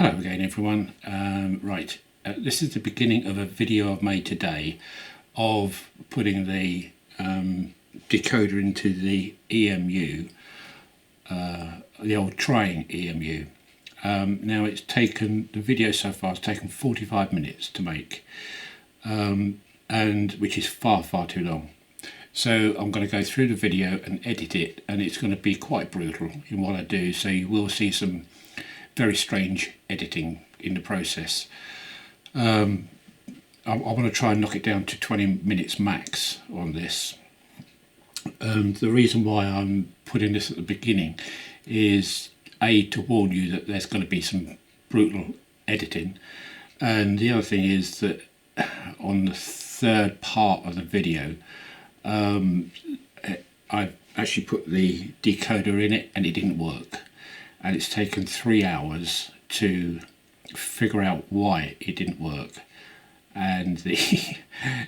Hello again everyone. This is the beginning of a video I've made today of putting the decoder into the EMU, the old trying EMU. Now it's taken, the video so far has taken 45 minutes to make, and which is far too long. So I'm going to go through the video and edit it, and it's going to be quite brutal in what I do, so you will see some very strange editing in the process. I want to try and knock it down to 20 minutes max on this. The reason why I'm putting this at the beginning is to warn you that there's going to be some brutal editing, and the other thing is that on the third part of the video I've actually put the decoder in it and it didn't work, and it's taken 3 hours to figure out why it didn't work, and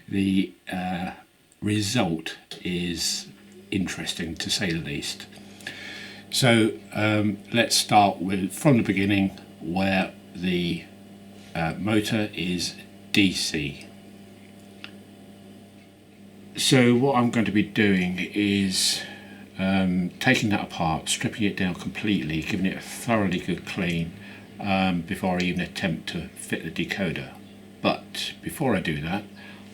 the result is interesting to say the least. So let's start from the beginning, where the motor is DC. So what I'm going to be doing is taking that apart, stripping it down completely, giving it a thoroughly good clean before I even attempt to fit the decoder. But before I do that,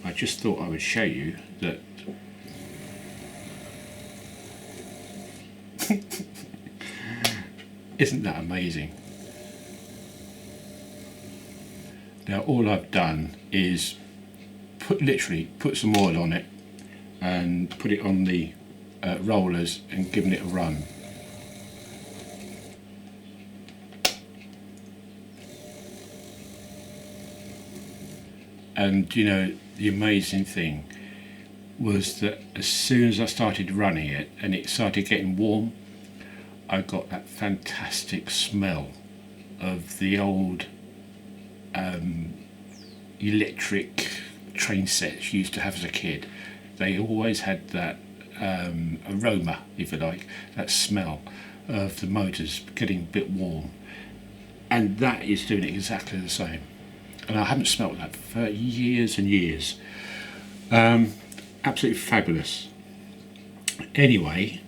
I just thought I would show you that isn't that amazing? Now all I've done is literally put some oil on it and put it on the rollers and given it a run. And you know, the amazing thing was that as soon as I started running it and it started getting warm, I got that fantastic smell of the old electric train sets you used to have as a kid. They always had that aroma, if you like, that smell of the motors getting a bit warm, and that is doing exactly the same. And I haven't smelt that for years and years. Absolutely fabulous. Anyway,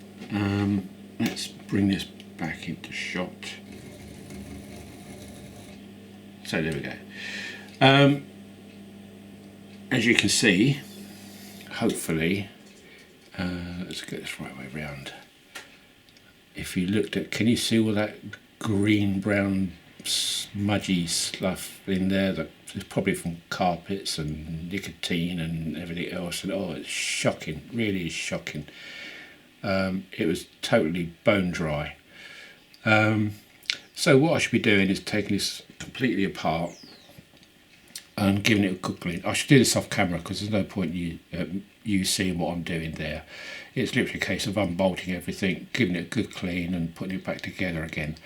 let's bring this back into shot. So there we go. As you can see, hopefully, let's get this right way round. If you looked at, can you see all that green, brown, smudgy stuff in there? That is probably from carpets and nicotine and everything else. And oh, it's shocking, really is shocking. It was totally bone dry. So what I should be doing is taking this completely apart and giving it a good clean. I should do this off camera because there's no point you seeing what I'm doing there. It's literally a case of unbolting everything, giving it a good clean and putting it back together again.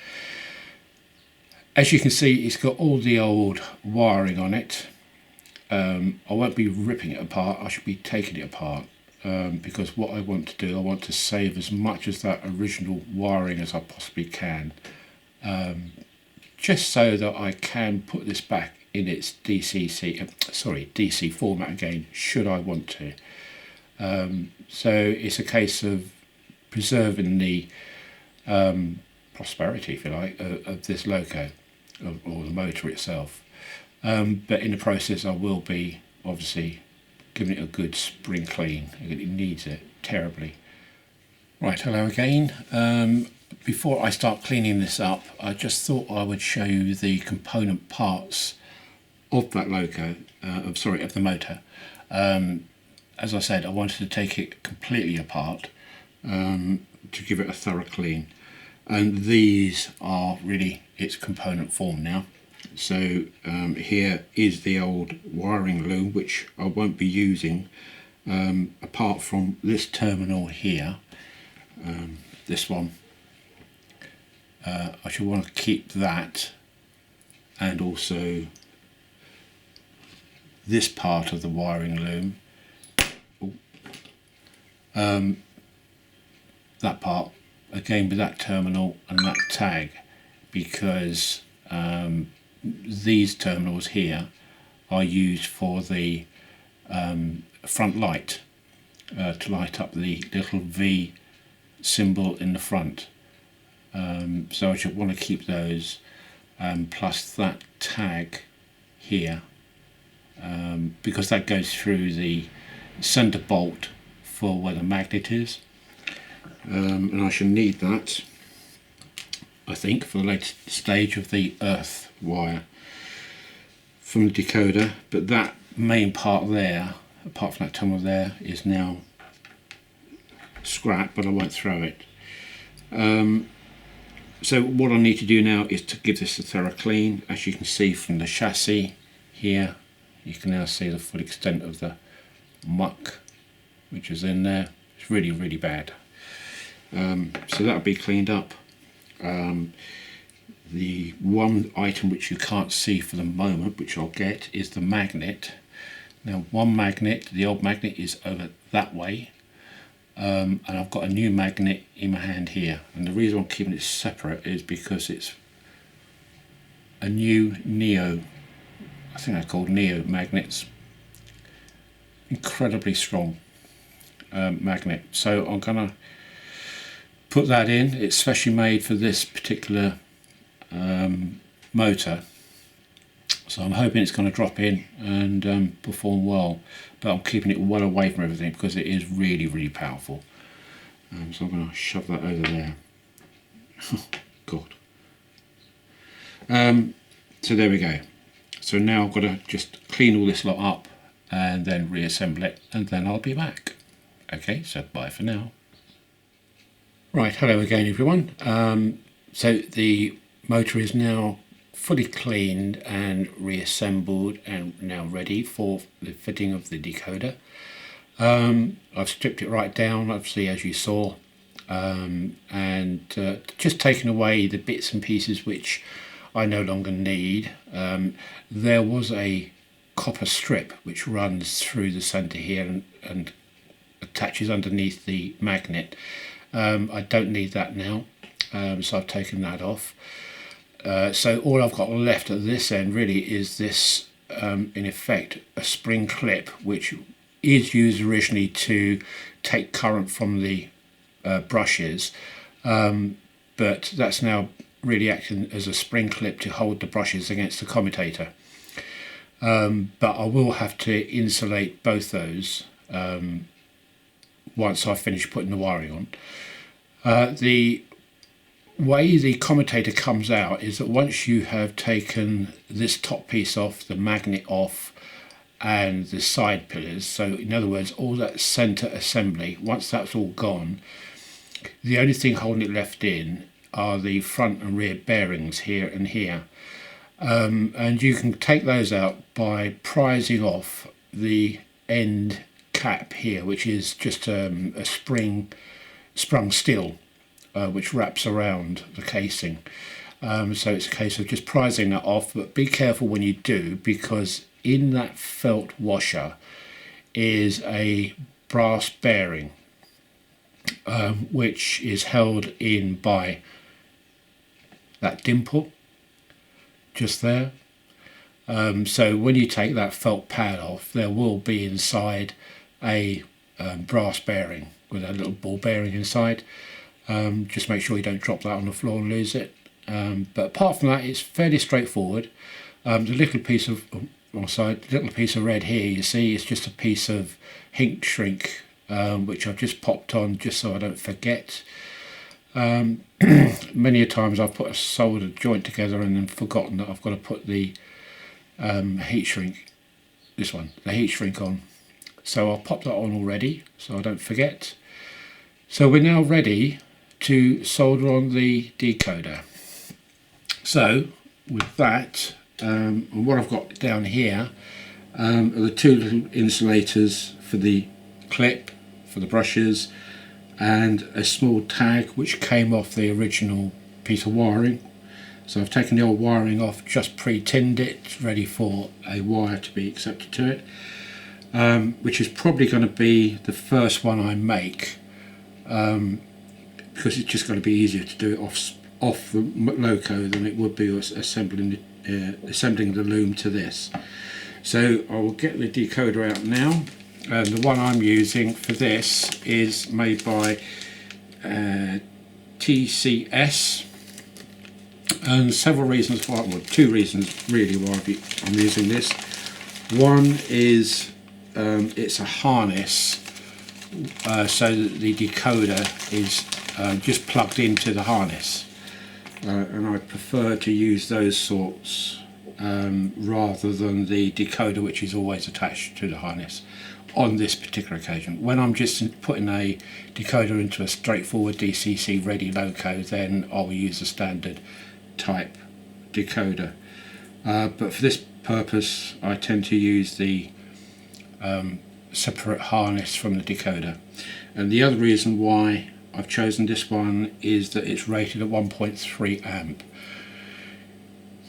As you can see, it's got all the old wiring on it. I won't be ripping it apart, I should be taking it apart, because what I want to do, I want to save as much of that original wiring as I possibly can, just so that I can put this back in its DC format again, should I want to. So it's a case of preserving the prosperity, if you like, of this loco, or the motor itself. But in the process I will be obviously giving it a good spring clean. It needs it terribly. Right, hello again. Before I start cleaning this up, I just thought I would show you the component parts of that loco, of the motor. As I said, I wanted to take it completely apart to give it a thorough clean, and these are really its component form now. So here is the old wiring loom, which I won't be using apart from this terminal here, this one. I should want to keep that, and also this part of the wiring loom, that part again with that terminal and that tag, because these terminals here are used for the front light, to light up the little V symbol in the front. So I should want to keep those, plus that tag here, because that goes through the center bolt for where the magnet is, and I shall need that, I think, for the latest stage of the earth wire from the decoder. But that main part there, apart from that terminal there, is now scrap, but I won't throw it. So what I need to do now is to give this a thorough clean. As you can see from the chassis here, you can now see the full extent of the muck which is in there. It's really, really bad. So that'll be cleaned up. The one item which you can't see for the moment, which I'll get, is the magnet. Now, one magnet, the old magnet, is over that way, and I've got a new magnet in my hand here, and the reason I'm keeping it separate is because it's a new Neo, I think they're called Neo magnets, incredibly strong magnet. So I'm gonna put that in. It's specially made for this particular motor, so I'm hoping it's going to drop in and perform well, but I'm keeping it well away from everything because it is really, really powerful. So I'm going to shove that over there. God. So there we go. So now I've got to just clean all this lot up and then reassemble it, and then I'll be back. Okay, so bye for now. Right, hello again everyone. So the motor is now fully cleaned and reassembled and now ready for the fitting of the decoder. I've stripped it right down, obviously, as you saw, and just taken away the bits and pieces which I no longer need. There was a copper strip which runs through the centre here and attaches underneath the magnet. I don't need that now, so I've taken that off. So all I've got left at this end really is this, in effect, a spring clip, which is used originally to take current from the brushes, but that's now really acting as a spring clip to hold the brushes against the commutator. But I will have to insulate both those once I've finished putting the wiring on. The way the commutator comes out is that once you have taken this top piece off, the magnet off, and the side pillars, so in other words all that center assembly, once that's all gone, the only thing holding it left in are the front and rear bearings here and here, and you can take those out by prising off the end cap here, which is just a sprung steel which wraps around the casing. So it's a case of just prising that off, but be careful when you do, because in that felt washer is a brass bearing which is held in by that dimple just there. So when you take that felt pad off, there will be inside a brass bearing with a little ball bearing inside. Just make sure you don't drop that on the floor and lose it. But apart from that, it's fairly straightforward. The little piece of red here, you see, is just a piece of heat shrink, which I've just popped on just so I don't forget. Many a times I've put a soldered joint together and then forgotten that I've got to put the heat shrink, the heat shrink on. So I'll pop that on already so I don't forget. So we're now ready to solder on the decoder. So with that, and what I've got down here are the two little insulators for the clip, for the brushes, and a small tag which came off the original piece of wiring. So I've taken the old wiring off, just pre-tinned it, ready for a wire to be accepted to it, which is probably going to be the first one I make, because it's just going to be easier to do it off the loco than it would be assembling the loom to this. So I will get the decoder out now, and the one I'm using for this is made by TCS, and several reasons why, well, two reasons really why I'm using this. One is it's a harness, so that the decoder is just plugged into the harness, and I prefer to use those sorts rather than the decoder which is always attached to the harness on this particular occasion. When I'm just putting a decoder into a straightforward DCC ready loco, then I'll use a standard type decoder, but for this purpose I tend to use the separate harness from the decoder. And the other reason why I've chosen this one is that it's rated at 1.3 amp.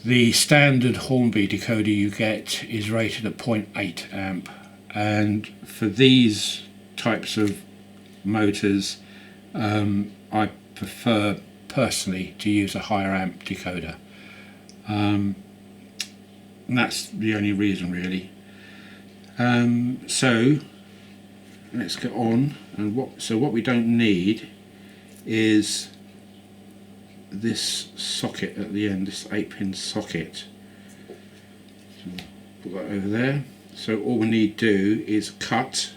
The standard Hornby decoder you get is rated at 0.8 amp, and for these types of motors I prefer personally to use a higher amp decoder, and that's the only reason really. So let's get on, and what we don't need is this socket at the end, this 8-pin socket. So put that over there. So all we need to do is cut.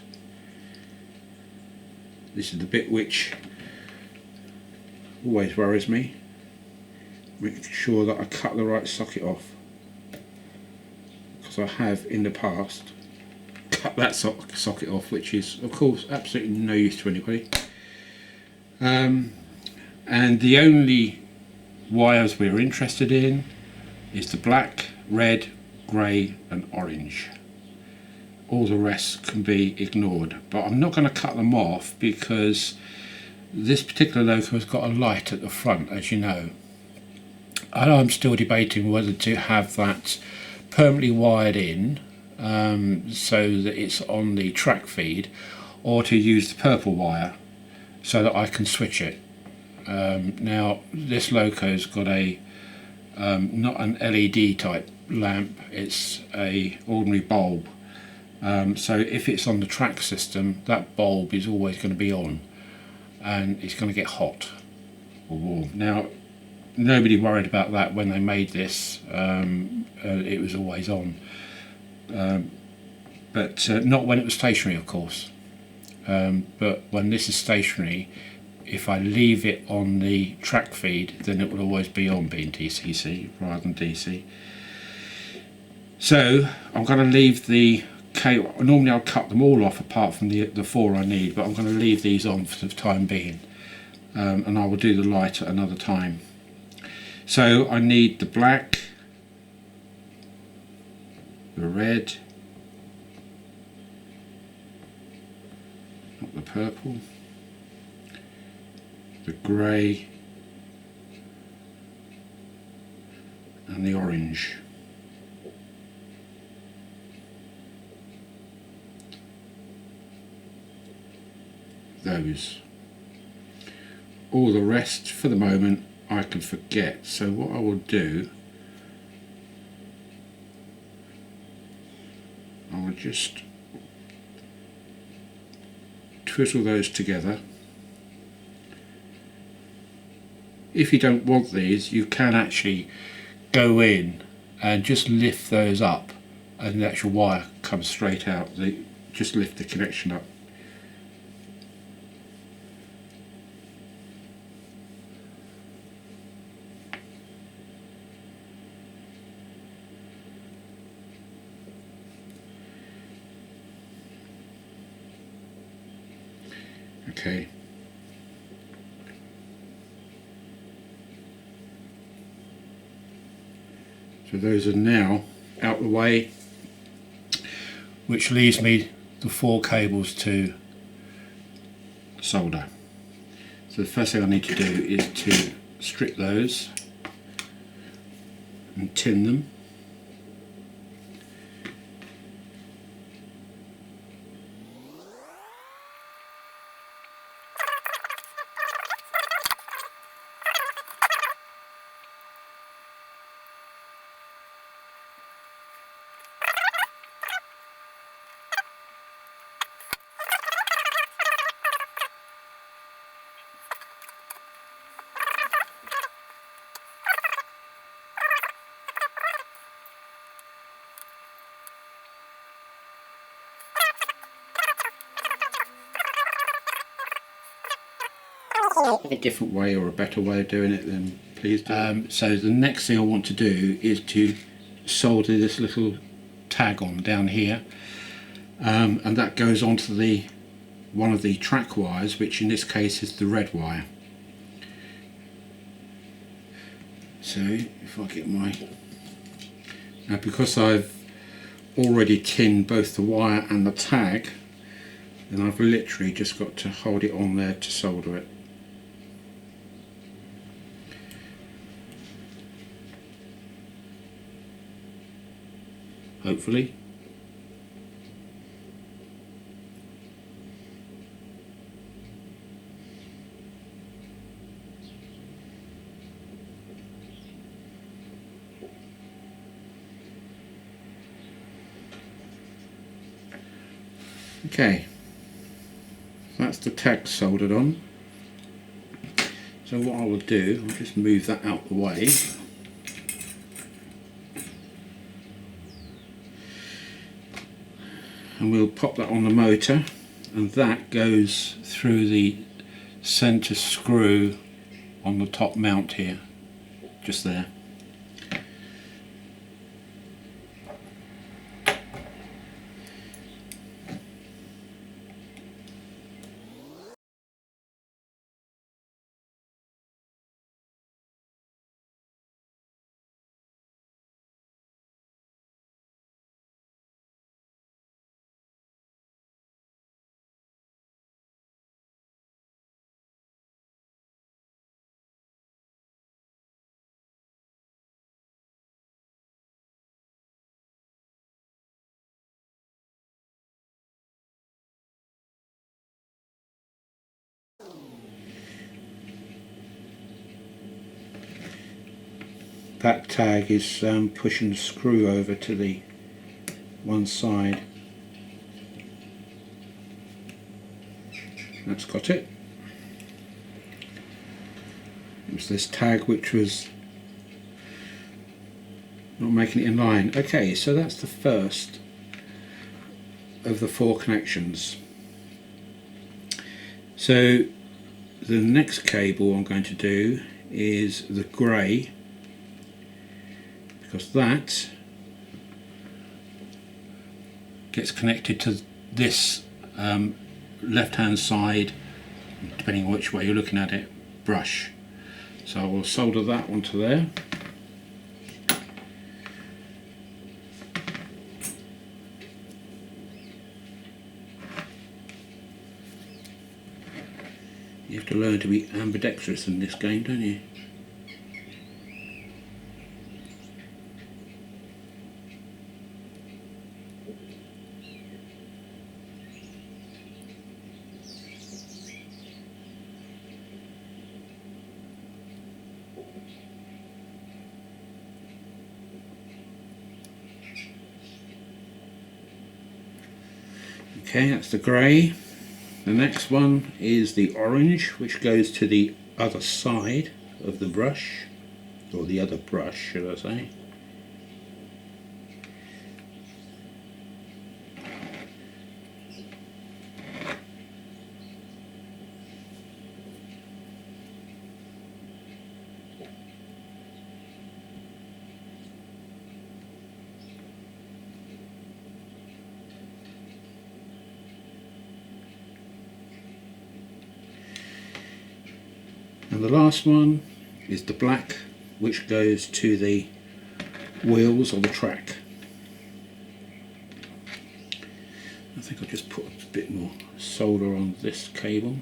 This is the bit which always worries me. Make sure that I cut the right socket off, because I have in the past cut that socket off, which is of course absolutely no use to anybody. And the only wires we're interested in is the black, red, grey and orange. All the rest can be ignored, but I'm not going to cut them off because this particular loco has got a light at the front, as you know, and I'm still debating whether to have that permanently wired in so that it's on the track feed, or to use the purple wire so that I can switch it. Now this loco's got a not an LED type lamp, it's a ordinary bulb, so if it's on the track system, that bulb is always going to be on and it's going to get hot or warm. Now nobody worried about that when they made this, it was always on, but not when it was stationary of course, but when this is stationary, if I leave it on the track feed, then it will always be on, being DCC rather than DC. So I'm going to leave the cable. Normally I'll cut them all off apart from the 4 I need, but I'm going to leave these on for the time being, and I will do the light at another time. So I need the black, the red, not the purple, the grey and the orange. Those. All the rest for the moment I can forget, so what I will do, I will just twizzle those together. If you don't want these, you can actually go in and just lift those up and the actual wire comes straight out. Just lift the connection up. Okay. So those are now out the way, which leaves me the 4 cables to solder. So the first thing I need to do is to strip those and tin them. a different way or a better way of doing it, then please do. So the next thing I want to do is to solder this little tag on down here, and that goes onto the one of the track wires, which in this case is the red wire. So if I get my, now because I've already tinned both the wire and the tag, then I've literally just got to hold it on there to solder it. Hopefully. Okay, that's the tag soldered on. So what I will do, I'll just move that out the way. And we'll pop that on the motor, and that goes through the centre screw on the top mount here, just there. That tag is pushing the screw over to the one side. That's got it. It was this tag which was not making it in line. Okay, so that's the first of the 4 connections. So the next cable I'm going to do is the grey, because that gets connected to this left hand side, depending on which way you're looking at it, brush. So I will solder that onto there. You have to learn to be ambidextrous in this game, don't you? Okay, that's the grey. The next one is the orange, which goes to the other side of the brush, or the other brush, should I say. And the last one is the black, which goes to the wheels or the track. I think I'll just put a bit more solder on this cable.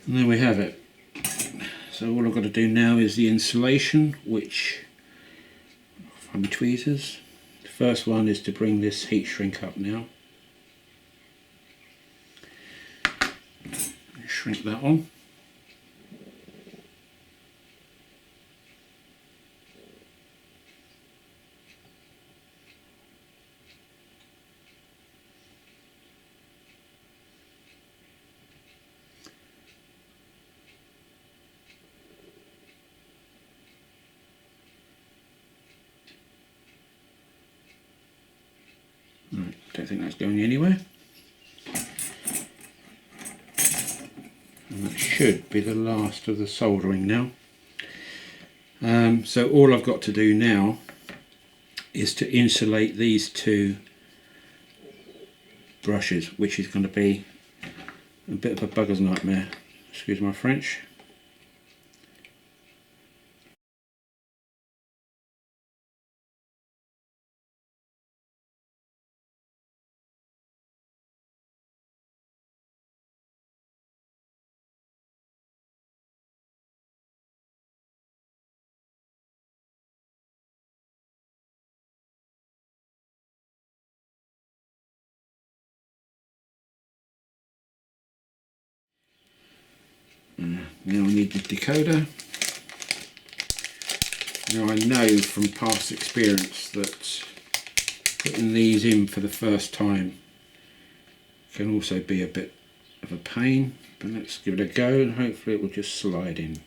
And there we have it. So all I've got to do now is the insulation, which, from the tweezers. The first one is to bring this heat shrink up now. Shrink that on. don't think that's going anywhere. And that should be the last of the soldering now. So all I've got to do now is to insulate these two brushes, which is going to be a bit of a bugger's nightmare, excuse my French. Now I need the decoder. Now I know from past experience that putting these in for the first time can also be a bit of a pain, but let's give it a go and hopefully it will just slide in.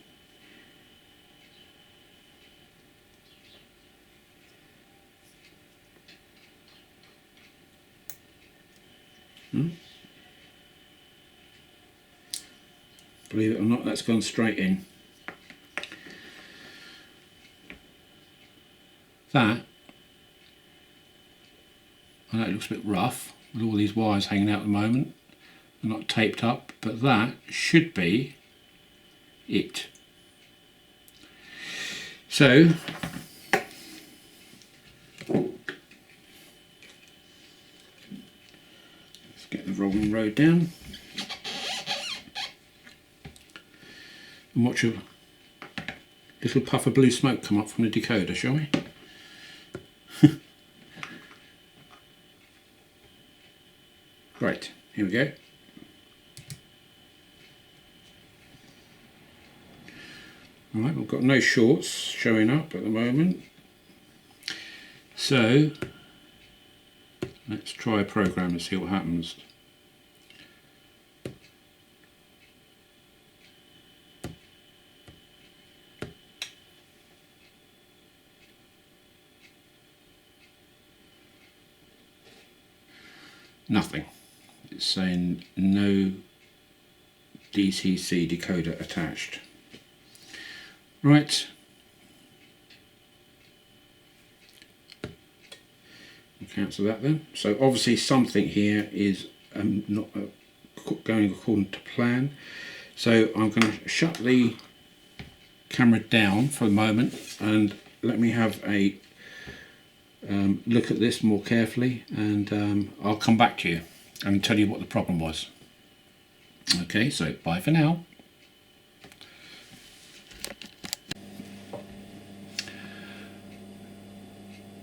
Believe it or not, that's gone straight in. That, I know it looks a bit rough with all these wires hanging out at the moment, they're not taped up, but that should be it. So let's get the rolling road down and watch a little puff of blue smoke come up from the decoder, shall we? Right, here we go. Alright, we've got no shorts showing up at the moment. So let's try a program and see what happens. Nothing. It's saying no DCC decoder attached. Right. We'll cancel that then. So obviously something here is not going according to plan. So I'm going to shut the camera down for a moment and let me have a look at this more carefully, and I'll come back to you and tell you what the problem was. Okay, so bye for now.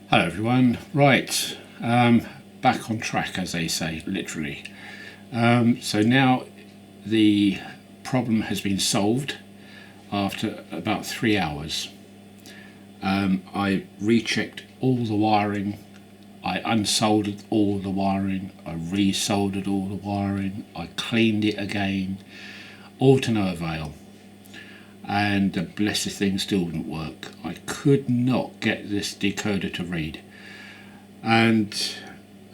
Hello everyone. Right, back on track, as they say, literally. So now the problem has been solved after about 3 hours. I rechecked all the wiring, I unsoldered all the wiring, I resoldered all the wiring, I cleaned it again, all to no avail, and the blessed thing still wouldn't work. I could not get this decoder to read, and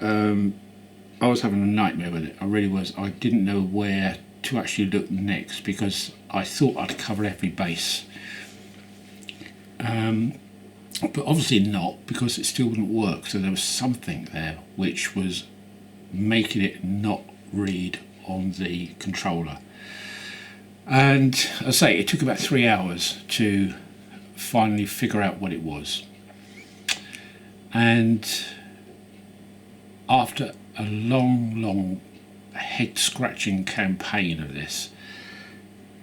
I was having a nightmare with it. I really was. I didn't know where to actually look next because I thought I'd covered every base. But obviously not, because it still wouldn't work. So there was something there which was making it not read on the controller. And as I say, it took about 3 hours to finally figure out what it was. And after a long head scratching campaign of this,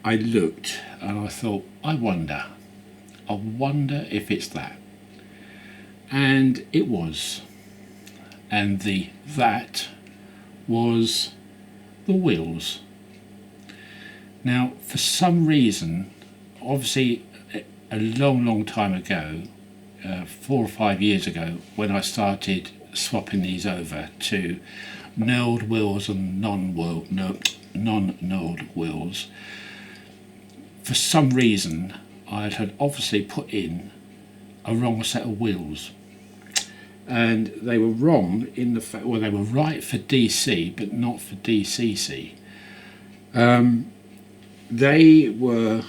I looked and I thought, I wonder if it's that. And it was. And that was the wheels. Now, for some reason, obviously a long time ago, 4 or 5 years ago, when I started swapping these over to knurled wheels and non-knurled wheels, for some reason I had obviously put in a wrong set of wheels, and they were wrong in the fact, well, they were right for DC but not for DCC. They were,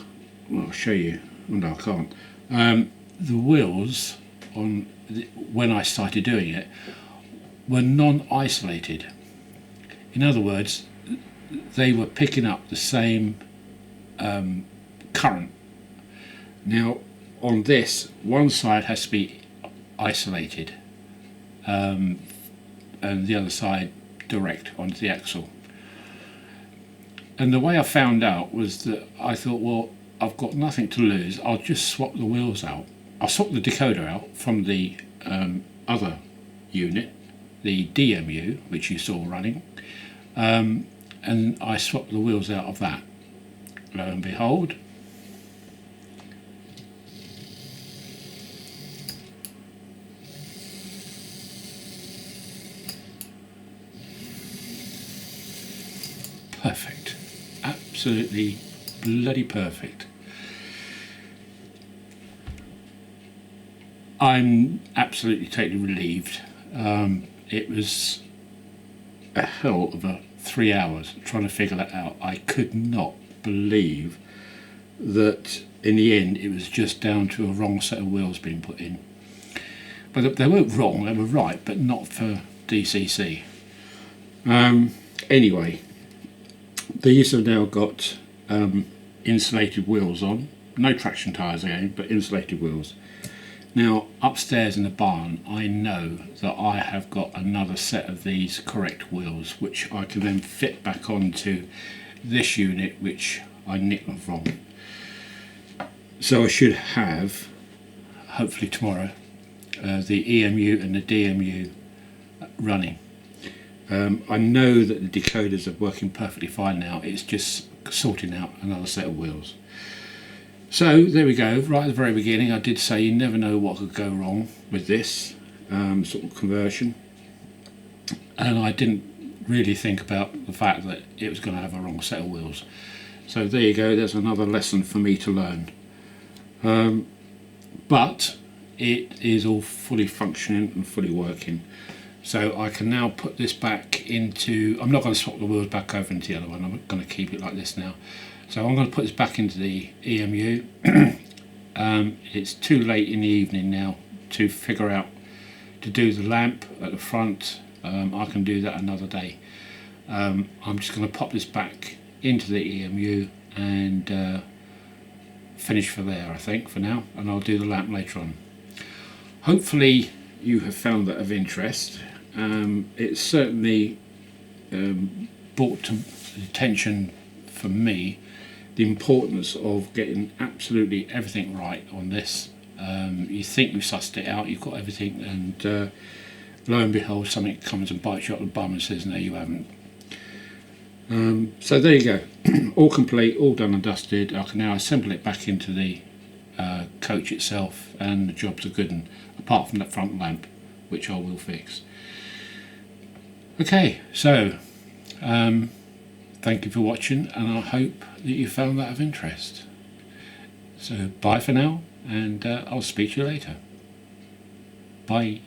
well, I'll show you. Oh, no, I can't. The wheels on when I started doing it were non-isolated. In other words, they were picking up the same current. Now, on this, one side has to be isolated, and the other side direct onto the axle. And the way I found out was that I thought, well, I've got nothing to lose. I'll just swap the wheels out. I'll swap the decoder out from the other unit, the DMU, which you saw running, and I swapped the wheels out of that. Lo and behold, perfect. Absolutely bloody perfect. I'm absolutely totally relieved. It was a hell of a 3 hours trying to figure that out. I could not believe that in the end it was just down to a wrong set of wheels being put in. But they weren't wrong, they were right, but not for DCC. Anyway, these have now got insulated wheels on. No traction tyres again, but insulated wheels. Now, upstairs in the barn, I know that I have got another set of these correct wheels, which I can then fit back onto this unit, which I nicked them from. So I should have, hopefully tomorrow, the EMU and the DMU running. I know that the decoders are working perfectly fine now. It's just sorting out another set of wheels. So there we go. Right at the very beginning, I did say you never know what could go wrong with this sort of conversion, and I didn't really think about the fact that it was going to have a wrong set of wheels. So there you go. There's another lesson for me to learn. But it is all fully functioning and fully working. So I can now put this back into, I'm not going to swap the wheels back over into the other one, I'm going to keep it like this now. So I'm going to put this back into the EMU. It's too late in the evening now to figure out to do the lamp at the front. I can do that another day. I'm just going to pop this back into the EMU and finish for there, I think, for now, and I'll do the lamp later on. Hopefully you have found that of interest. It's certainly brought to attention for me the importance of getting absolutely everything right on this. You think you've sussed it out, you've got everything, and lo and behold, something comes and bites you up the bum and says, no, you haven't. So there you go, all complete, all done and dusted. I can now assemble it back into the coach itself, and the jobs are good, and apart from that front lamp, which I will fix. Okay, so thank you for watching, and I hope that you found that of interest. So bye for now, and I'll speak to you later. Bye.